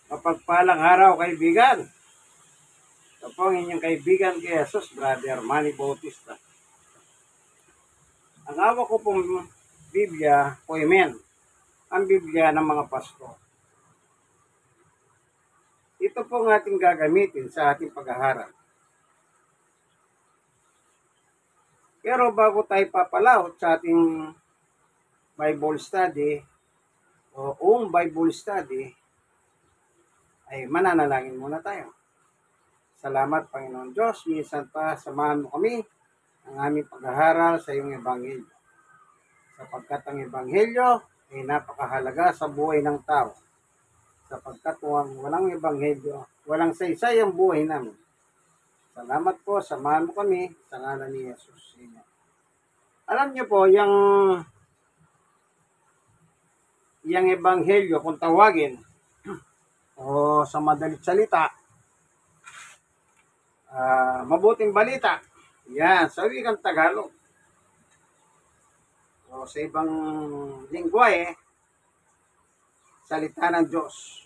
Mapagpalang araw, kaibigan. Ito po ang inyong kaibigan kay Jesus, Brother Manny Bautista. Ang hawak ko pong Biblia, Poemen, ang Biblia ng mga pasto. Ito po ang ating gagamitin sa ating pag-aaral. Pero bago tayo papalawot sa ating Bible study o Bible study, ay mananalangin muna tayo. Salamat, Panginoon Diyos. Minsan pa, samahan mo kami ang aming pag-aaral sa iyong Ebanghelyo. Sapagkat ang Ebanghelyo ay napakahalaga sa buhay ng tao. Sapagkat walang Ebanghelyo, walang saysay ang buhay namin. Salamat po, samahan mo kami sa ngalan ni Jesus. Amen. Alam niyo po, yung Ebanghelyo, kung tawagin, o sa madalit salita, mabuting balita. Yan, sa wikang Tagalog. O sa ibang lingwahe, salita ng Diyos.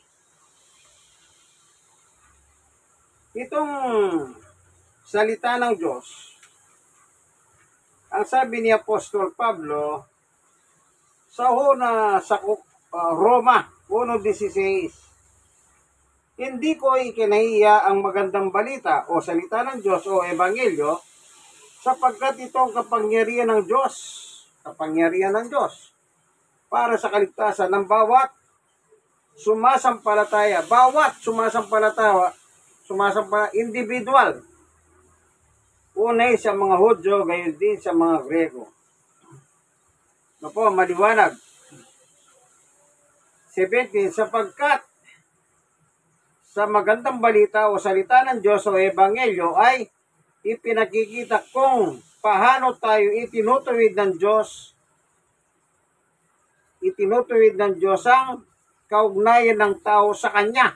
Itong salita ng Diyos, ang sabi ni Apostol Pablo, sa Roma 1:16, hindi ko ikinahiya ang magandang balita o salita ng Diyos o Ebanghelyo sapagkat ito ang kapangyarihan ng Diyos. Kapangyarihan ng Diyos para sa kaligtasan ng bawat sumasampalataya. Bawat sumasampalataya, individual. Unay sa mga Hudyo, gayon din sa mga Grego. Ano po, maliwanag. 17, sapagkat sa magandang balita o salita ng Diyos o Ebanghelyo ay ipinakikita kung paano tayo itinutuwid ng Diyos ang kaugnayan ng tao sa Kanya.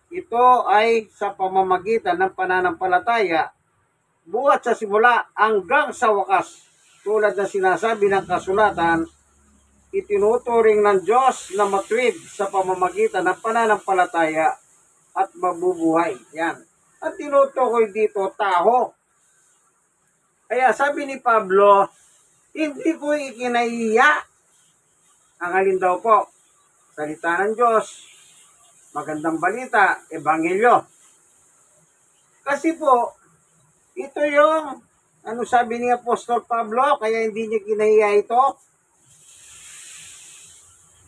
Ito ay sa pamamagitan ng pananampalataya buhat sa simula hanggang sa wakas. Tulad na sinasabi ng kasulatan, itinuturing ng Diyos na matuwid sa pamamagitan ng pananampalataya at mabubuhay. Yan. At tinutukoy dito, tao. Kaya sabi ni Pablo, hindi ko ikinahiya. Ang alin daw po? Salita ng Diyos, magandang balita, Ebanghelyo. Kasi po, ito yung, sabi ni Apostol Pablo, kaya hindi niya kinahiya ito.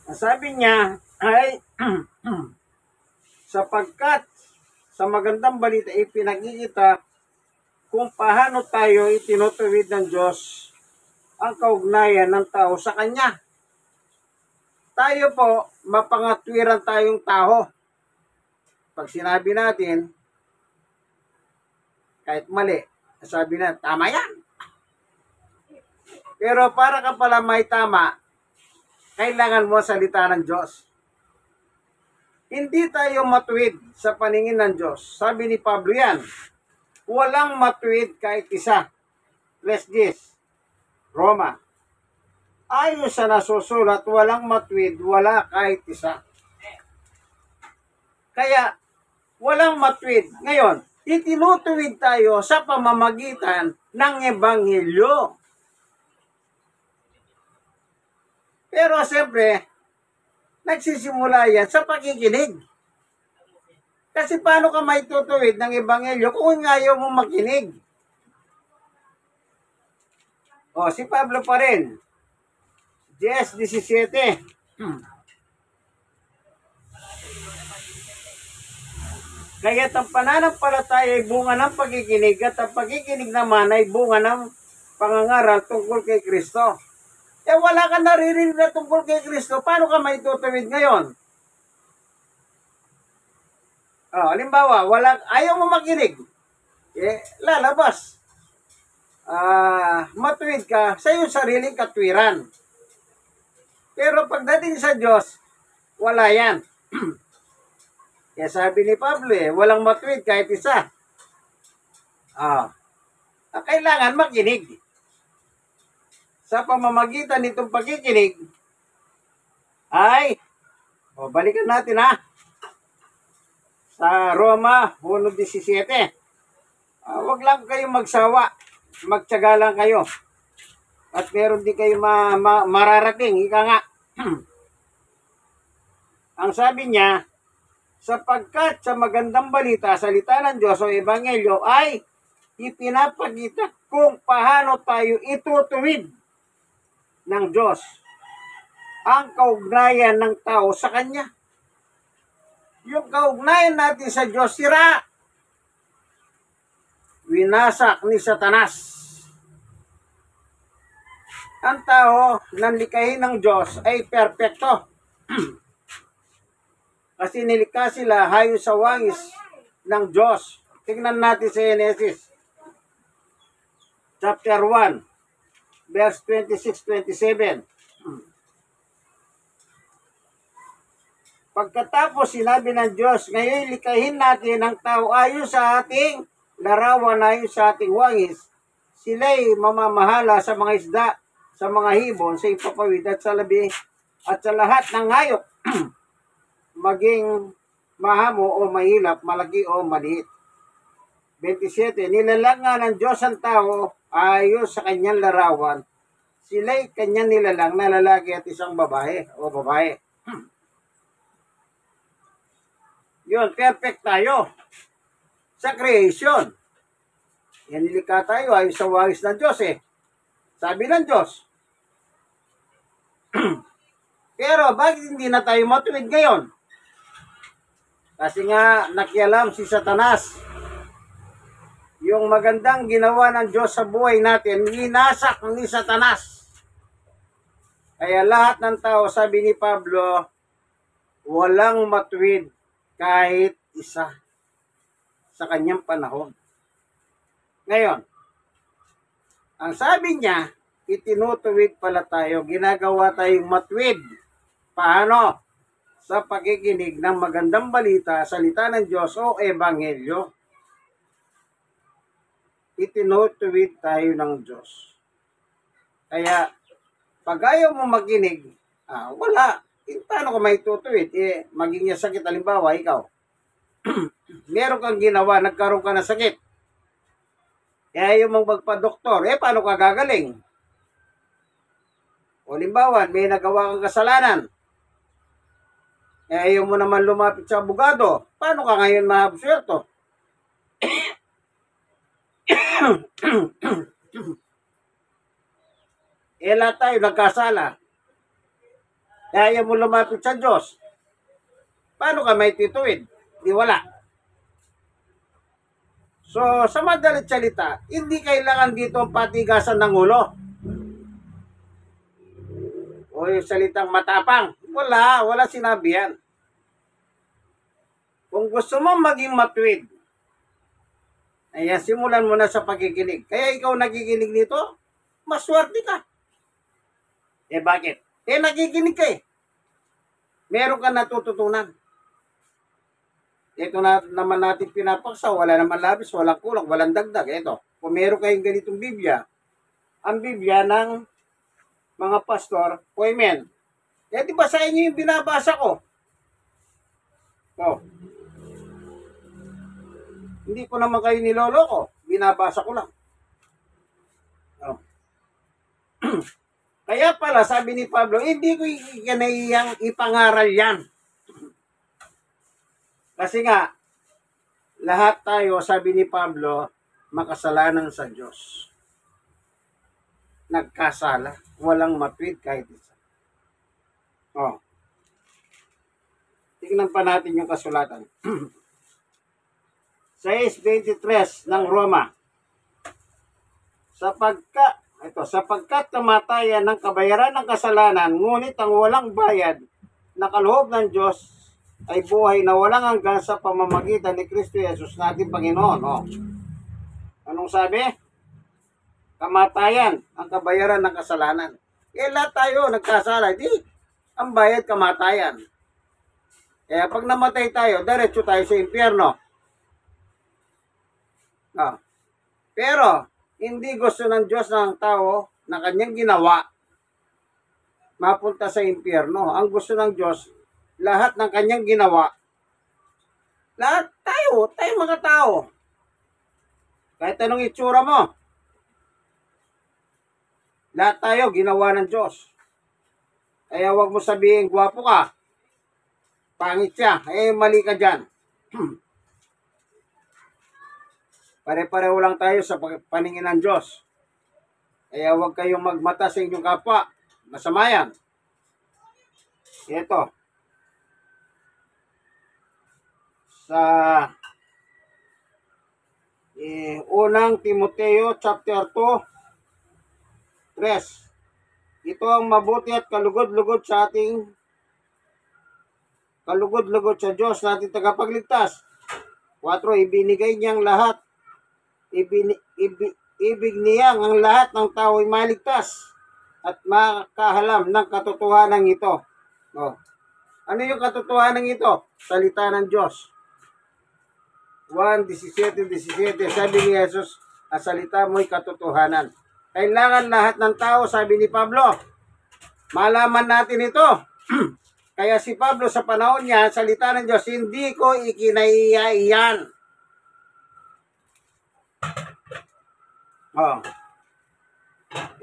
Ang sabi niya ay, sapagkat sa magandang balita ipinakikita kung paano tayo itinutuwid ng Diyos ang kaugnayan ng tao sa Kanya. Tayo po, mapangatwiran tayong tao. Pag sinabi natin, kahit mali, sabi na, tama yan. Pero para ka pala may tama, kailangan mo salita ng Diyos. Hindi tayo matuwid sa paningin ng Diyos. Sabi ni Pablo yan, walang matuwid kahit isa. Let's this. Roma. Ayon sa nasusulat, walang matuwid, wala kahit isa. Kaya, walang matuwid. Ngayon, itinutuwid tayo sa pamamagitan ng Ebanghelyo. Pero siyempre, nagsisimula yan sa pakikinig. Kasi paano ka maitutuwid ng Ebanghelyo kung ayaw mo makinig? O, si Pablo pa rin. 10:17. Kaya't ang pananampalataya ay bunga ng pakikinig at ang pakikinig naman ay bunga ng pangangaral tungkol kay Kristo. Wala ka naririnig na tungkol kay Kristo, paano ka maitutuwid ngayon? Halimbawa, ayaw mo makinig. Lalabas. Matuwid ka sa iyong sariling katwiran. Pero pagdating sa Diyos, wala yan. Kaya sabi ni Pablo, walang matuwid kahit isa. Kailangan makinig. Sa pamamagitan nitong pagkikinig, ay O, balikan natin ha. Sa Roma 1:17. Wag lang kayong magsawa. Magtiyaga lang kayo. At meron din kayo mararating. Ika nga. Ang sabi niya, sapagkat sa magandang balita, salita ng Diyos o Ebanghelyo ay ipinapakita kung paano tayo itutuwid ng Diyos ang kaugnayan ng tao sa Kanya. Yung kaugnayan natin sa Diyos, sira. Winasak ni Satanas. Ang tao nang likahin ng Diyos ay perpekto. Kasi nilikha sila hayo sa wangis ng Diyos. Tingnan natin sa Genesis. Chapter 1, verse 26-27. Pagkatapos sinabi ng Diyos, ngayon likahin natin ang tao ayon sa ating larawan, ayon sa ating wangis. Sila'y mamamahala sa mga isda, sa mga hibon, sa ipapawid at sa labi, at sa lahat ng hayop. Maging mahamo o mahilap, malaki o maliit. 27. Nilalang nga ng Diyos ang tao ayon sa kanyang larawan. Sila'y kanyang nilalang na lalaki at isang babae o babae. Yun, perfect tayo sa creation. Yan, nilikha tayo ayon sa wangis ng Diyos eh. Sabi ng Diyos. Pero bakit hindi na tayo matuwid ngayon? Kasi nga nakialam si Satanas. Yung magandang ginawa ng Diyos sa buhay natin, winasak ni Satanas. Kaya lahat ng tao, sabi ni Pablo, walang matuwid kahit isa sa kanyang panahon. Ngayon, ang sabi niya, itinutuwid pala tayo, ginagawa tayong matuwid. Paano? Sa pakikinig ng magandang balita, salita ng Diyos o Ebanghelyo. Itinutuwid tayo ng Diyos. Kaya, pag ayaw mo makinig, wala. Paano ka may tutuwid? Maging niya sakit, halimbawa, ikaw. Meron kang ginawa, nagkaroon ka ng sakit. Kaya yung magpa-doktor, paano ka gagaling? O halimbawa, may nagawa kang kasalanan. Ayaw mo naman lumapit sa abogado. Paano ka ngayon maabsuelto? Lahat tayo nagkasala. Ayaw mo lumapit sa Diyos. Paano ka may tituwid? Di wala. So, sa madalit salita, hindi kailangan dito ang patigasan ng ulo. O yung salitang matapang. Wala sinabi yan. Kung gusto mo maging matuwid, simulan mo na sa pagkikinig. Kaya ikaw nakikinig nito, maswerte ka. Bakit? Nakikinig ka eh. Meron ka natututunan. Ito na naman natin pinapaksa, wala naman labis, walang kulang, walang dagdag. Ito, kung meron kayong ganitong Biblia, ang Biblia ng mga pastor, amen. Di ba sa inyo yung binabasa ko? Hindi ko naman kayo niloloko. Binabasa ko lang. Kaya pala, sabi ni Pablo, hindi ko ikanayang ipangaral yan. Kasi nga, lahat tayo, sabi ni Pablo, makasalanan sa Diyos. Nagkasala. Walang matuwid kahit isa. Tingnan pa natin yung kasulatan. 6:23 ng Roma. Sapagkat kamatayan ng kabayaran ng kasalanan, ngunit ang walang bayad na kaloob ng Diyos ay buhay na walang hanggan sa pamamagitan ni Kristo Jesus nating Panginoon. Anong sabi? Kamatayan ang kabayaran ng kasalanan. Lahat tayo nagkasala. Ang bayad kamatayan. Kaya pag namatay tayo, diretso tayo sa impyerno. Pero, hindi gusto ng Diyos ng tao na kanyang ginawa mapunta sa impyerno. Ang gusto ng Diyos, lahat ng kanyang ginawa. Lahat tayo mga tao. Kahit anong itsura mo, lahat tayo ginawa ng Diyos. Kaya wag mo sabihin, gwapo ka, pangit siya, mali ka dyan. Pare-pareho lang tayo sa paningin ng Diyos. Kaya wag kayong magmata sa inyong kapwa. Masama yan. Ito. Sa unang Timoteo chapter 2, 3. Ito ang mabuti at kalugod-lugod sa Diyos nating tagapagligtas. 4. Ibinigay niyang lahat. Ibig niyang ang lahat ng tao ay maligtas at makahalam ng katotohanan ito. Oh. Ano yung katotohanan ito? Salita ng Diyos. 1:17 sabi ni Jesus, ang salita mo'y katotohanan. Kailangan lahat ng tao, sabi ni Pablo, malaman natin ito. Kaya si Pablo sa panahon niya, salita ng Diyos, hindi ko ikinaiya iyan. Oh.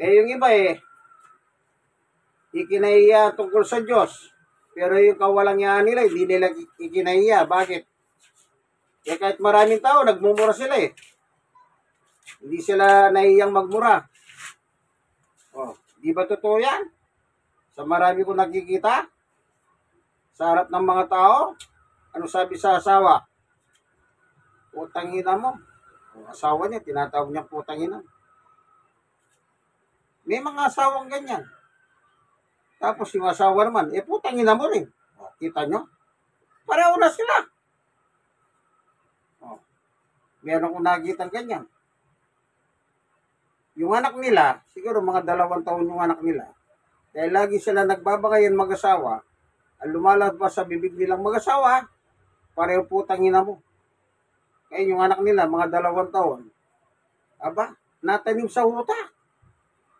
Yung iba ikinaiya tungkol sa Diyos. Pero yung kawalang yaan nila, hindi nila ikinaiya. Bakit? Kahit maraming tao, nagmumura sila Hindi sila naiyang magmura. Oh, di ba totoo yan? Sa marami ko nakikita, sa harap ng mga tao, ano sabi sa asawa? Putang ina mo. O, asawa niya, tinatawag niya putang ina. May mga asawang ganyan. Tapos yung asawa naman, putang ina mo rin. O, kita nyo? Pareho na sila. O, meron kong nakikita ganyan. Yung anak nila, siguro mga 2 taon yung anak nila, dahil lagi sila nagbabagayan mag-asawa, ang lumalabas sa bibig nilang mag-asawa, pareho putang ina mo. Kaya yung anak nila, mga 2 taon, aba, natanim sa utak.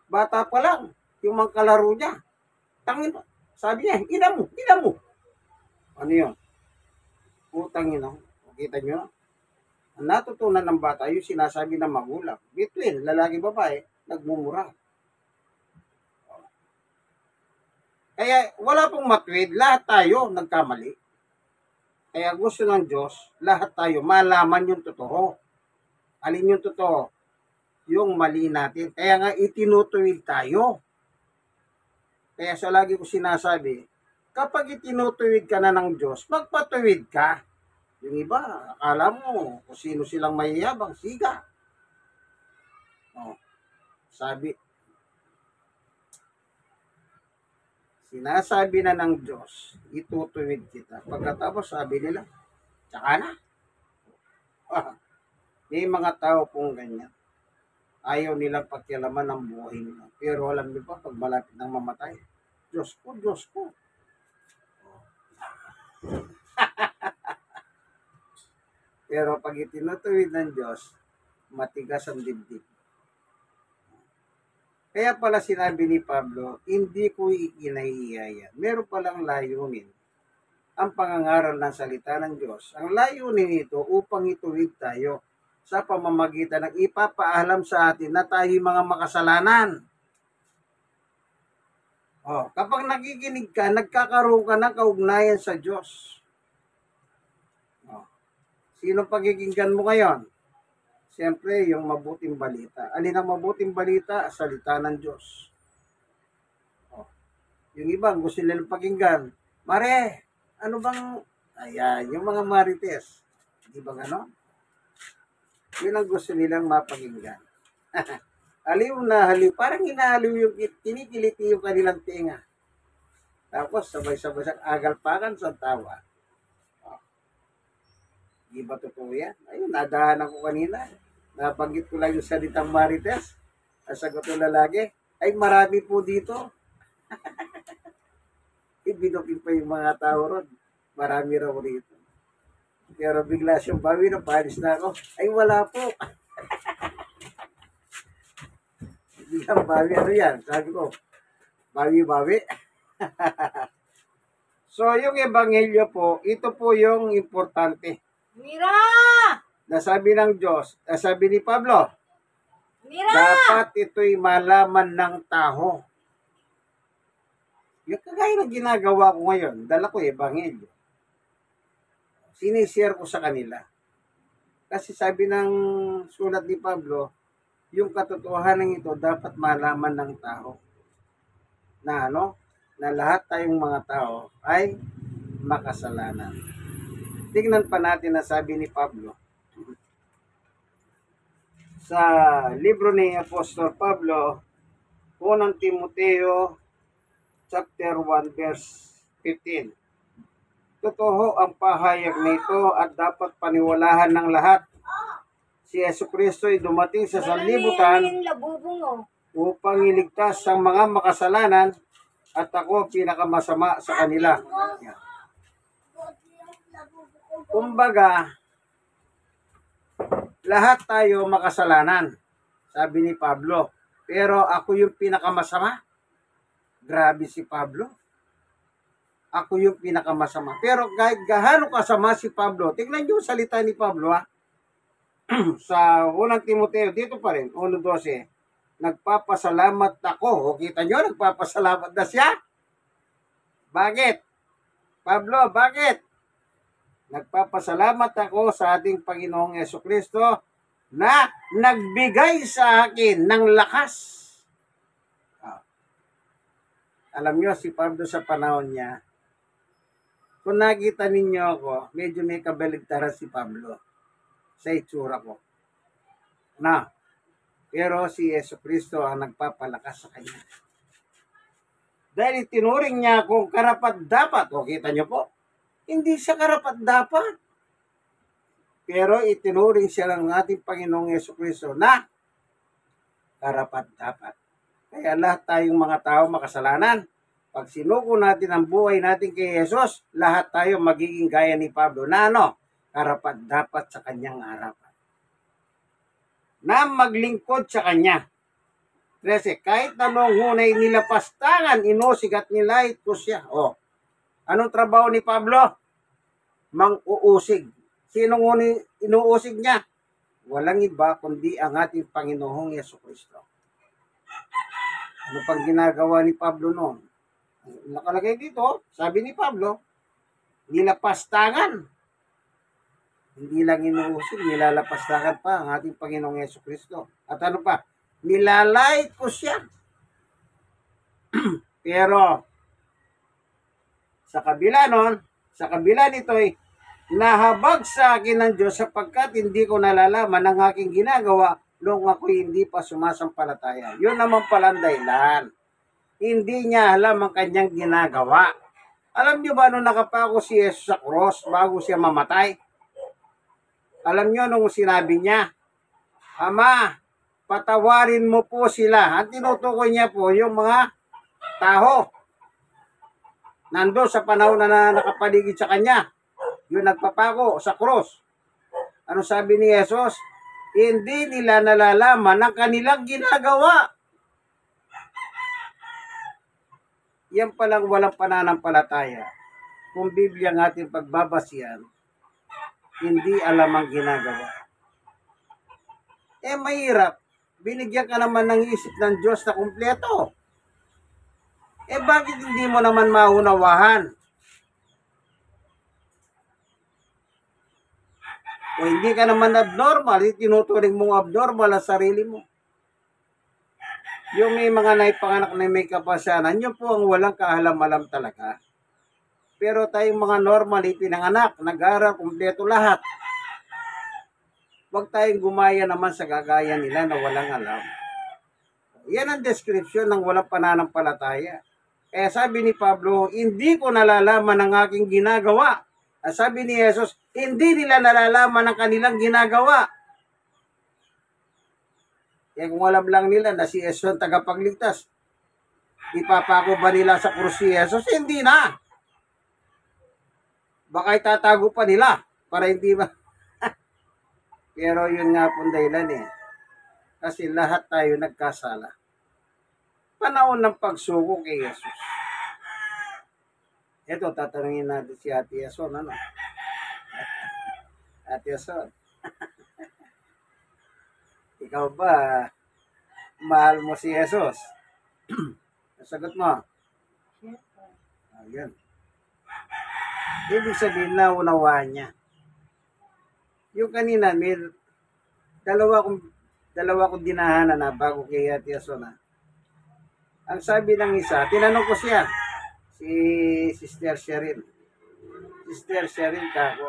Bata pa lang, yung mga kalaro niya. Tangin, sabi niya, ina mo. Ano yun? Putang ina mo. Kita nyo? Ang natutunan ng bata, yung sinasabi ng magulang. Between lalaki babae, nagmumura. Kaya wala pong matwid, lahat tayo nagkamali. Kaya gusto ng Diyos, lahat tayo malaman yung totoo. Alin yung totoo? Yung mali natin. Kaya nga itinutuwid tayo. Kaya sa lagi ko sinasabi, kapag itinutuwid ka na ng Diyos, magpatuwid ka. Yung iba, akala mo kung sino silang mayayabang, siga. Oh, sinasabi na ng Diyos, itutuwid kita. Pagkatapos sabi nila, tsaka na. May mga tao pong ganyan. Ayaw nilang pakialaman ng buhay nila. Pero alam niyo pa, pag malapit ng mamatay, Diyos ko. Pero pag itinutuwid ng Diyos, matigas ang dibdib. Kaya pala sinabi ni Pablo, hindi ko ikinaiiya. Meron palang layunin ang pangangaral ng salita ng Diyos. Ang layunin nito upang ituwid tayo sa pamamagitan ng ipapaalam sa atin na tayo mga makasalanan. Kapag nakikinig ka, nagkakaroon ka ng kaugnayan sa Diyos. Sino pagkikinggan mo ngayon? Siyempre, yung mabuting balita. Alin ang mabuting balita? Salita ng Diyos. Yung iba, gusto nilang pakinggan. Mare, ano bang, ayan, yung mga marites. Di ba gano'n? Yun ang gusto nilang mapakinggan. Aliw na haliw. Parang hinahaliw yung kinikiliti yung kanilang tinga. Tapos, sabay-sabay sa agalpakan sa tawa. Di ba totoo yan? Ayun, nadahanan ko kanina. Nabanggit ko lang yung salitang marites. Ang sagot ng lalaki, ay marami po dito. Ibinukin pa yung mga tao ron. Marami raw rito. Pero bigla siyang bawi na, panis na ako. Ay wala po. Biglang bawi, ano yan? Sabi ko, bawi. So, yung ebanghelyo po, ito po yung importante. Mira! Nasabi ng Diyos, sabi ni Pablo, Mira! dapat ito'y malaman ng tao. Yung kagaya ng ginagawa ko ngayon, dala ko ebanghelyo. Sinishare ko sa kanila. Kasi sabi ng sulat ni Pablo, yung katotohanan ito dapat malaman ng tao. Na na lahat tayong mga tao ay makasalanan. Tingnan pa natin na sabi ni Pablo sa libro ni Apostol Pablo, unang Timoteo chapter 1 verse 15. Totoo ang pahayag nito at dapat paniwalahan ng lahat. Si Jesucristo ay dumating sa sanlibutan upang iligtas ang mga makasalanan at ako pinakamasama sa kanila. Kumbaga, lahat tayo makasalanan, sabi ni Pablo. Pero ako yung pinakamasama. Grabe si Pablo. Ako yung pinakamasama. Pero kahit gaano kasama si Pablo, tignan niyo yung salita ni Pablo sa unang Timoteo, dito pa rin, 1:12. Nagpapasalamat ako. O kita niyo, nagpapasalamat na siya. Bakit? Pablo, bakit? Nagpapasalamat ako sa ating Panginoong Jesucristo na nagbigay sa akin ng lakas. Alam nyo, si Pablo sa panahon niya, kung nakita ninyo ako, medyo may kabaligtaran si Pablo sa itsura ko. Pero si Jesucristo ang nagpapalakas sa kanya. Dahil itinuring niya akong karapat-dapat. O, kita nyo po, hindi siya karapat-dapat. Pero itinuring siya ng ating Panginoong Jesucristo na karapat-dapat. Kaya lahat tayong mga tao makasalanan. Pag sinuko natin ang buhay natin kay Jesus, lahat tayo magiging gaya ni Pablo na karapat-dapat sa kanyang harapan. Na maglingkod sa kanya. 13, kahit anong hunay nilapastangan, inusig at nilait ko siya. Anong trabaho ni Pablo? Mang-uusig. Sinong inuusig niya? Walang iba kundi ang ating Panginoong Jesucristo. Ano pang ginagawa ni Pablo noon? Nakalagay dito, sabi ni Pablo, nilapastangan. Hindi lang inuusig, nilalapastangan pa ang ating Panginoong Jesucristo. At ano pa? Nilalait ko siya. Pero, sa kabila nito'y nahabag sa akin ng Diyos sapagkat hindi ko nalalaman ang aking ginagawa noong ako'y hindi pa sumasampalataya. Yun naman palang dahilan. Hindi niya alam ang kanyang ginagawa. Alam niyo ba nung nakapako si Jesus sa cross bago siya mamatay? Alam niyo nung sinabi niya, Ama, patawarin mo po sila. Ang tinutukoy niya po yung mga tao. Nando sa panahon na nakapaligid sa kanya. Yung nagpapako sa cross. Ano sabi ni Jesus? Hindi nila nalalaman ang kanilang ginagawa. Yan palang walang pananampalataya. Kung Biblia ng ating pagbabasihan, hindi alam ang ginagawa. Mahirap. Binigyan ka naman ng isip ng Diyos na kumpleto. Bakit hindi mo naman maunawahan? Hindi ka naman abnormal, tinuturing mong abnormal ang sarili mo. Yung may mga naipanganak na may kapasanan, yun po ang walang kaalam-alam talaga. Pero tayong mga normal, pinanganak, nag-aral, kumpleto lahat. Huwag tayong gumaya naman sa gagaya nila na walang alam. Yan ang description ng walang pananampalataya. Kaya sabi ni Pablo, hindi ko nalalaman ang aking ginagawa. Sabi ni Jesus, hindi nila nalalaman ang kanilang ginagawa. Kaya kung alam lang nila na si Jesus ang tagapagligtas, ipapako ba nila sa krus si Jesus? Hindi na. Baka itatago pa nila para hindi ba. Pero yun nga pong dahilan Kasi lahat tayo nagkasala. Panahon ng pagsuko kay Jesus. Ito, tatanungin natin si Ate Yason, ano? Ate Yason, ikaw ba, mahal mo si Jesus? Sagot mo. Siyempre. Ayun. Ibig sabihin, naunawaan niya. Yung kanina, may dalawa kong dinahanan na bago kay Ate Yason, ha? Ang sabi ng isa, tinanong ko siya, si Sister Sheryl. Sister Sheryl kako,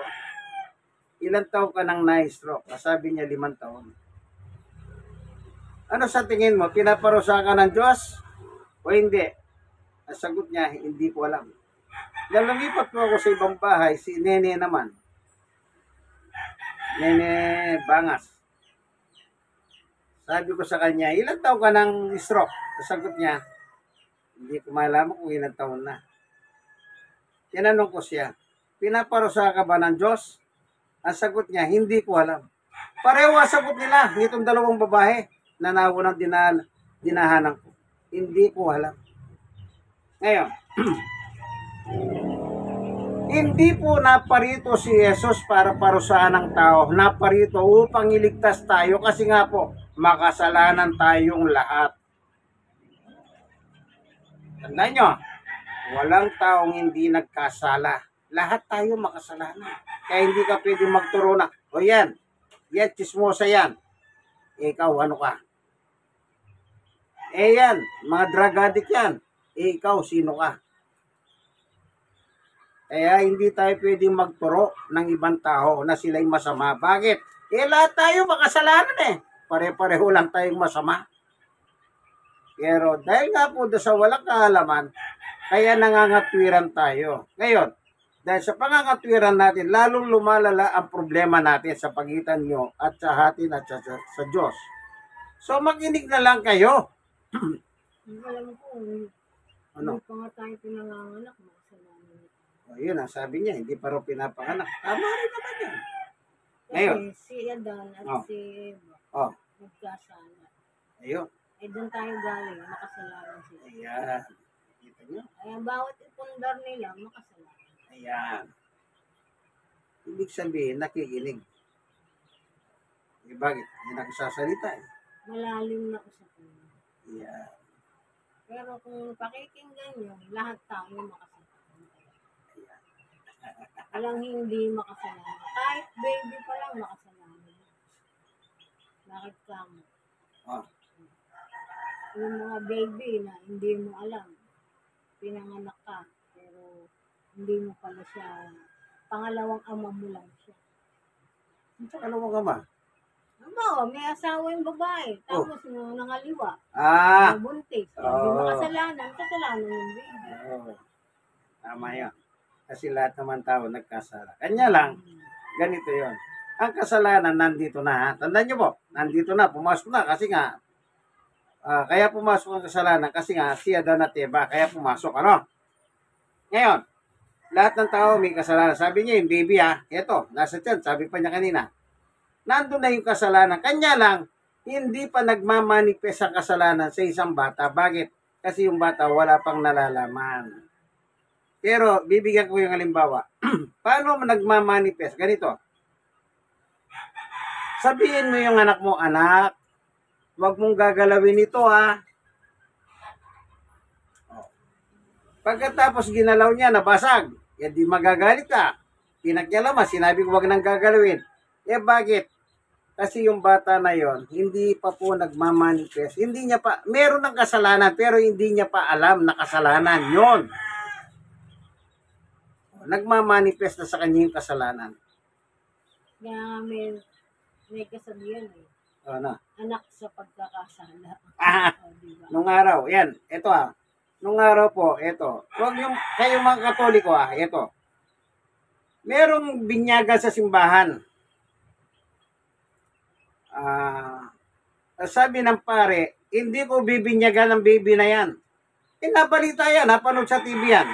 ilang taon ka nang na-stroke? Sabi niya 5 taon. Ano sa tingin mo, pinaparusa ka ng Diyos o hindi? Ang sagot niya, hindi ko alam. Nang lumipat po ako sa ibang bahay, si Nene naman, Nene Bangas. Sabi ko sa kanya, ilang taon ka nang stroke? Ang sagot niya, hindi ko malaman kung ilang taon na. Tinanong ko siya, pinaparusa ka ba ng Diyos? Ang sagot niya, hindi ko alam. Pareho ang sagot nila, nitong dalawang babae na naunang dinahanan ko. Hindi ko alam. Ngayon, hindi po naparito si Jesus para parusahan ng tao. Naparito upang iligtas tayo kasi nga po, makasalanan tayong lahat. Tandaan nyo, walang taong hindi nagkasala. Lahat tayo makasalanan. Kaya hindi ka pwede magturo na, o yan, chismosa yan. Ikaw, ano ka? Yan, mga drug addict yan. Ikaw, sino ka? Kaya hindi tayo pwedeng magturo ng ibang tao na sila'y masama. Bakit? Lahat tayo makasalanan eh. Pare-pareho lang tayong masama. Pero dahil nga po sa walang kaalaman, kaya nangangatwiran tayo. Ngayon, dahil sa pangangatwiran natin, lalong lumalala ang problema natin sa pagitan nyo at sa atin at sa Diyos. So makinig na lang kayo. Alam ko, Ano? hindi pa nga tayo pinanganganak, makasalanan. Yun ang sabi niya, hindi pa rin pinapanganak. Tama rin naman yan. Ngayon. Kasi si Adan at Oh. si Eva, Oh, nagkasala. ayun. Doon tayo galing, makasalanan sila. Ayan. Kita nyo? Kaya bawat ipundar nila, makasalanan. Ayan. Ibig sabihin, nakikinig. Bakit? Hindi nagsasalita eh. Malalim na usapan. Ayan. Pero kung pakikinggan nyo, lahat tayo makasalanan. Walang hindi makasalanan. Kahit baby pa lang makasalanan. Bakit ka mo? Oh. Yung mga baby na hindi mo alam, pinanganak ka, pero hindi mo pala siya, pangalawang ama mo lang siya. Ano mo ka ma? Ano, may asawa yung babae, tapos mo nangaliwa, Ah! nabuntis, hindi Oo. makasalanan, kasalanan yung baby. Oo. Tama yan. Kasi lahat naman tao nagkasala. Kanya lang, ganito yon. Ang kasalanan nandito na. Ha? Tandaan nyo po, nandito na, pumasok na. Kasi nga, kaya pumasok ang kasalanan kasi nga si Adan at Eva, kaya pumasok. Ano? Ngayon, lahat ng tao may kasalanan. Sabi niya yung baby eto, nasa tiyan, sabi pa niya kanina. Nandun na yung kasalanan. Kanya lang, hindi pa nagmamanifest ang kasalanan sa isang bata. Bakit? Kasi yung bata wala pang nalalaman. Pero, bibigyan ko yung halimbawa. Paano nagmamanifest? Ganito. Sabihin mo yung anak mo, anak, huwag mong gagalawin ito Pagkatapos ginalaw niya, nabasag. Di magagalit ka. Pinakyalaman, sinabi ko huwag nang gagalawin. Bakit? Kasi yung bata na yon hindi pa po nagmamanifest. Hindi niya pa, meron ng kasalanan, pero hindi niya pa alam na kasalanan yon. Nagmamanifest na sa kanya yung kasalanan. Kaya may kasabihan Ano? anak sa pagkakasala. Diba? Nung araw, yan, ito Nung araw po, ito. Huwag yung, kayo mga Katoliko ito. Merong binyagan sa simbahan. Sabi ng pare, hindi ko bibinyagan ng baby na yan. Nabalita yan, napanood sa TV yan.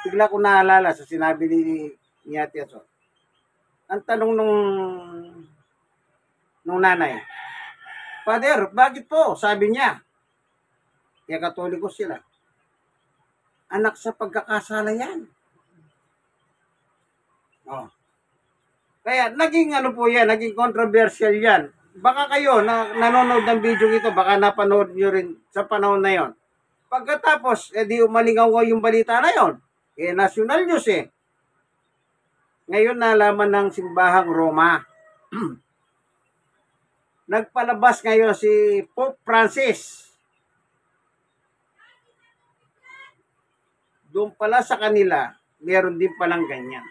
Bigla ko naalala sa sinabi ni Ate Aso. Ang tanong nung nanay, Father, bakit po? Sabi niya. Kaya Katoliko sila. Anak sa pagkakasala yan. Oh. Kaya naging ano po yan, naging controversial yan. Baka kayo na nanonood ng video ito, baka napanood nyo rin sa panahon na yon. Pagkatapos, di umalingaw yung balita na yon. National news eh. Ngayon nalaman ng simbahang Roma. Nagpalabas ngayon si Pope Francis. Doon pala sa kanila, meron din palang ganyan.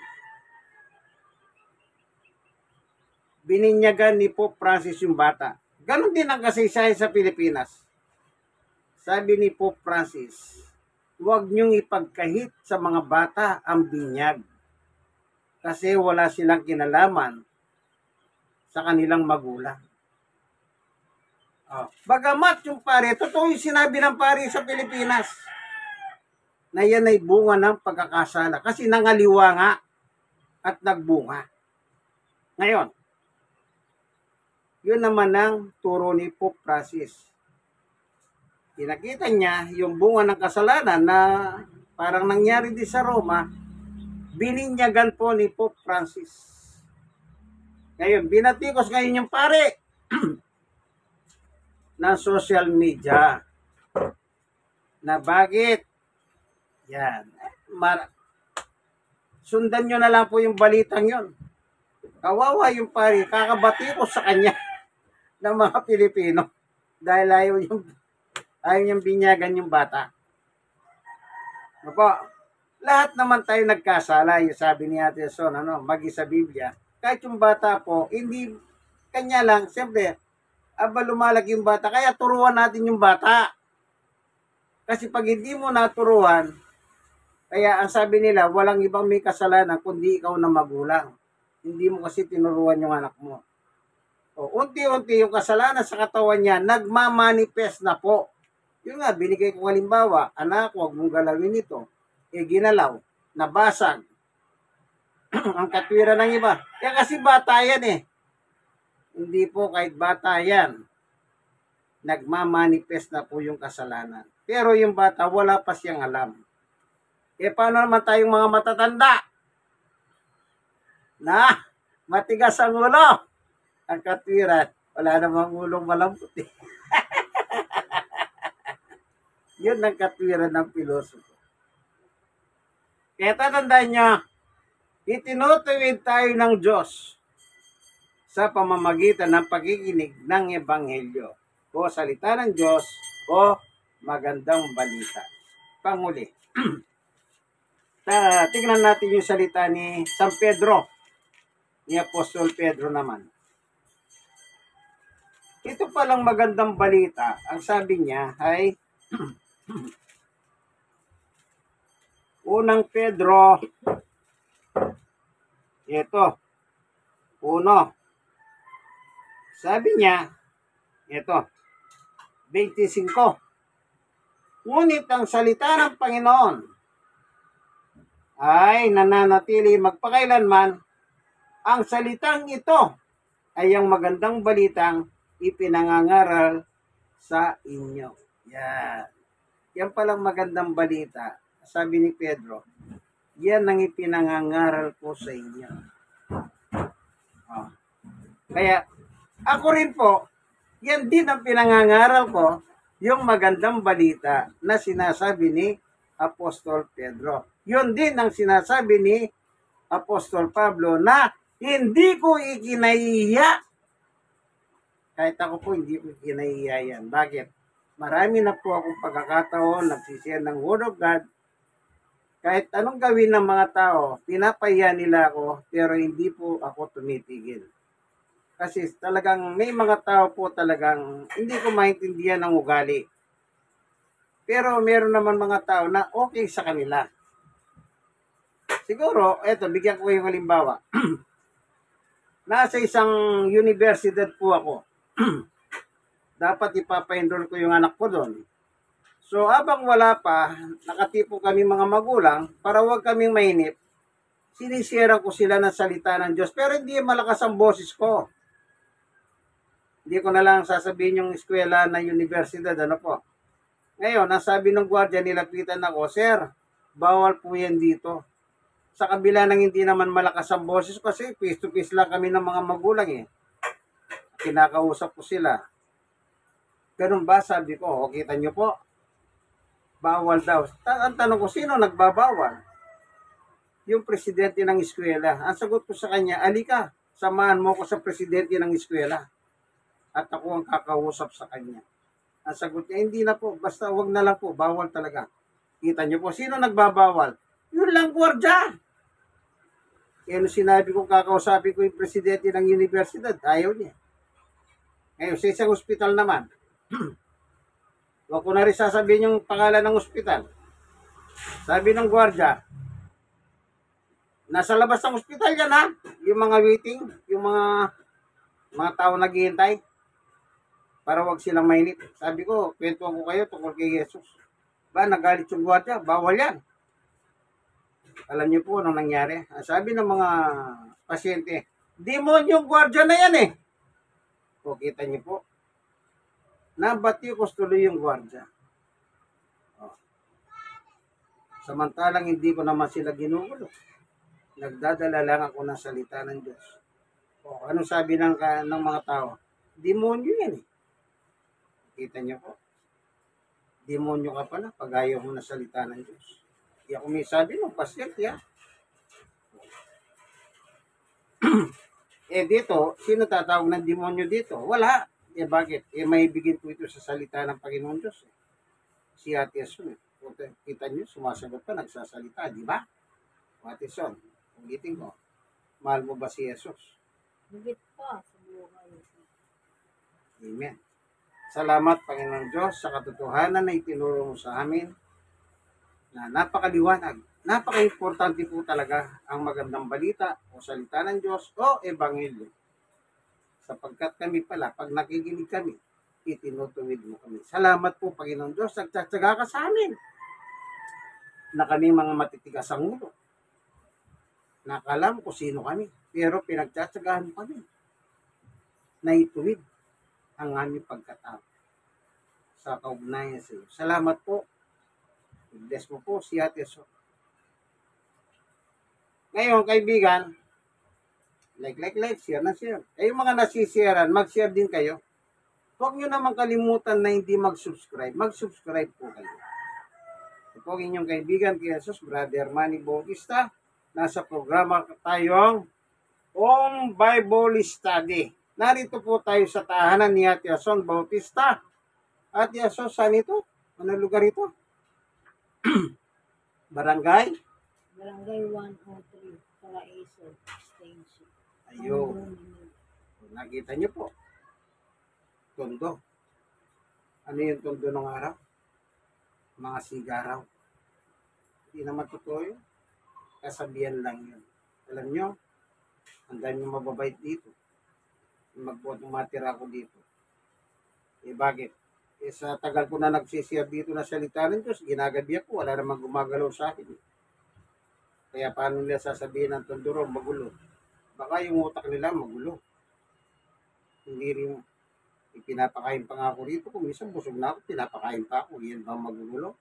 Bininyagan ni Pope Francis yung bata. Ganon din ang kasaysayan sa Pilipinas. Sabi ni Pope Francis, huwag niyong ipagkahit sa mga bata ang binyag kasi wala silang kinalaman sa kanilang magulang. Bagamat yung pare, totoo yung sinabi ng pare sa Pilipinas na yan ay bunga ng pagkakasala kasi nangaliwa nga at nagbunga. Ngayon, yun naman ang turo ni Pope Francis. Pinakita niya yung bunga ng kasalanan na parang nangyari din sa Roma, bininyagan po ni Pope Francis. Ngayon, binatikos ngayon yung pare ng social media. Na bakit? Yan. Sundan nyo na lang po yung balitang yon. Kawawa yung pare, kakabatikos sa kanya ng mga Pilipino dahil ayaw niyang binyagan yung bata. Opo, lahat naman tayo nagkasala, yung sabi ni Ate Son, magi sa Biblia. Kahit yung bata po, hindi kanya lang, siyempre, lumalaki yung bata, kaya turuan natin yung bata. Kasi pag hindi mo naturuan, kaya ang sabi nila, walang ibang may kasalanan kundi ikaw na magulang. Hindi mo kasi tinuruan yung anak mo. Unti-unti yung kasalanan sa katawan niya, nagmamanifest na po. Yun nga, binigay kong halimbawa, anak, huwag mong galawin ito. Ginalaw, nabasag. Ang katwiran ng iba. Kaya kasi bata yan eh. Hindi po kahit bata yan. Nagmamanifest na po yung kasalanan. Pero yung bata, wala pa siyang alam. Paano naman tayong mga matatanda? Na, matigas ang ulo. Ang katwiran, wala namang ulong malambot eh. Yun ang katwiran ng pilosopo. Kaya tatandaan nyo, itinutuwid tayo ng Diyos sa pamamagitan ng pakikinig ng Ebanghelyo o salita ng Diyos o magandang balita. Panguli, tingnan natin yung salita ni San Pedro, ni Apostol Pedro naman. Ito palang magandang balita, ang sabi niya ay Unang Pedro, ito, 1. Sabi niya, ito, 25. Ngunit ang salita ng Panginoon ay nananatili magpakailanman. Ang salitang ito ay ang magandang balitang ipinangangaral sa inyo. Yan. Yan palang magandang balita. Sabi ni Pedro, yan ang ipinangangaral ko sa inyo. Kaya, ako rin po, yan din ang pinangangaral ko, yung magandang balita na sinasabi ni Apostol Pedro. Yun din ang sinasabi ni Apostol Pablo na hindi ko ikinahihiya. Kahit ako po, hindi ko ikinahihiya yan. Bakit? Marami na po akong pagkakataon, nagsishare ng Word of God. Kahit anong gawin ng mga tao, pinapahiya nila ako, pero hindi po ako tumitigil. Kasi talagang may mga tao po talagang hindi ko maintindihan ang ugali. Pero meron naman mga tao na okay sa kanila. Siguro, eto, bigyan ko yung halimbawa. Nasa isang universidad po ako. Dapat ipapa-enroll ko yung anak ko doon. So, habang wala pa, nakatipo kami mga magulang, para huwag kaming mainip, sinishare ko sila ng salita ng Diyos. Pero hindi malakas ang boses ko. Hindi ko na lang sasabihin yung eskwela na universidad, ano po. Ngayon, ang sabi ng gwardiya, nilapitan ako, Sir, bawal po yan dito. Sa kabila ng hindi naman malakas ang boses kasi face to face lang kami ng mga magulang eh. Kinakausap ko sila. Ganun ba? Sabi ko, o kita nyo po, bawal daw. Ang tanong ko, sino nagbabawal? Yung presidente ng eskwela. Ang sagot ko sa kanya, alika, samahan mo ko sa presidente ng eskwela. At ako ang kakausap sa kanya. Ang sagot niya, hindi na po, basta wag na lang po, bawal talaga. Kita nyo po, sino nagbabawal? Yun lang, gwardya. Kaya nung sinabi ko, kakausapin ko yung presidente ng universidad, ayaw niya. Ngayon, sa isang ospital naman, huwag ko na rin sasabihin yung pangalan ng ospital. Sabi ng gwardya, nasa labas ng ospital yan ha, yung mga waiting, yung mga tao naghihintay, para wag silang mainit. Sabi ko, kwentuhan ko kayo tungkol kay Jesus. Ba, nagalit yung gwardya, bawal yan. Alam niyo po anong nangyari? Sabi ng mga pasyente, demonyong gwardya na yan eh. O, kita niyo po. Nabati ko tuloy yung gwardya. O. Samantalang hindi ko naman sila ginugulo. Nagdadala lang ako ng salita ng Diyos. O, ano sabi ng mga tao? Demonyo yan eh. Kita niyo po. Demonyo ka pala pag ayaw mo na salita ng Diyos. Di ako may sabi ng pasyente ya. Dito, sino tatawag ng demonyo dito? Wala. Bakit? May bigin po ito sa salita ng Panginoon Diyos. Si Ate Ason. Kita niyo, sumasagot pa, nagsasalita, di ba? Ate Ason, ulitin ko. Mahal mo ba si Jesus? Higit pa sa buhay. Amen. Salamat, Panginoon Diyos, sa katotohanan na itinuro mo sa amin na napakaliwanag. Napaka-importante po talaga ang magandang balita o salita ng Diyos o ebanghelyo. Sapagkat kami pala, pag nakikinig kami, itinutuwid mo kami. Salamat po, Panginoon Diyos, nagtsatsaga ka sa amin na kami mga matitigas ang ulo. Nakalam ko sino kami, pero pinagtsatsagahan mo kami na ituwid ang aming pagkatao sa kaugnayan sa iyo. Salamat po. Bless mo po si Ate So. Ngayon, kaibigan, like, share na share. Kayong mga nasisiyaran, mag-share din kayo. Huwag nyo naman kalimutan na hindi mag-subscribe. Mag-subscribe po kayo. Ito po ang inyong kaibigan, kay Jesus, Brother Manny Bautista. Nasa programa tayong Home Bible Study. Narito po tayo sa tahanan ni Ate Ason Bautista. Ate Ason, saan ito? Anong lugar ito? Barangay? Barangay 103, Paraiso Extension. Ayun. Nakita niyo po. Tondo. Ano yung tondo ng araw? Mga sigaraw. Hindi naman totoo yun. Kasabihan lang yun. Alam nyo, ang dami yung mababait dito. Matira ako dito. Bakit? Sa tagal ko na nagsishare dito na salita ng Diyos, ginagabi ako, wala namang gumagalaw sa akin. Kaya paano nila sasabihin ng tondoro, magulo? Baka yung utak nila magulo. Hindi rin ipinapakain pa nga ako rito. Kung minsan busog na ako, pinapakain pa ako. Yan ba magulo?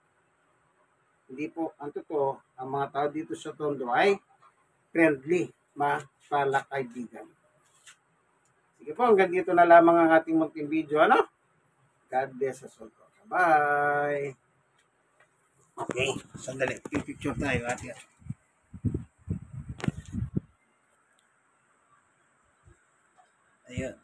Hindi po. Ang totoo, ang mga tao dito sa Tondo ay friendly, mapalakaibigan. Sige po, hanggang dito na lamang ang ating munting video. Ano? God bless us all. Bye! Okay, sandali. Picture tayo, ate. Ayun.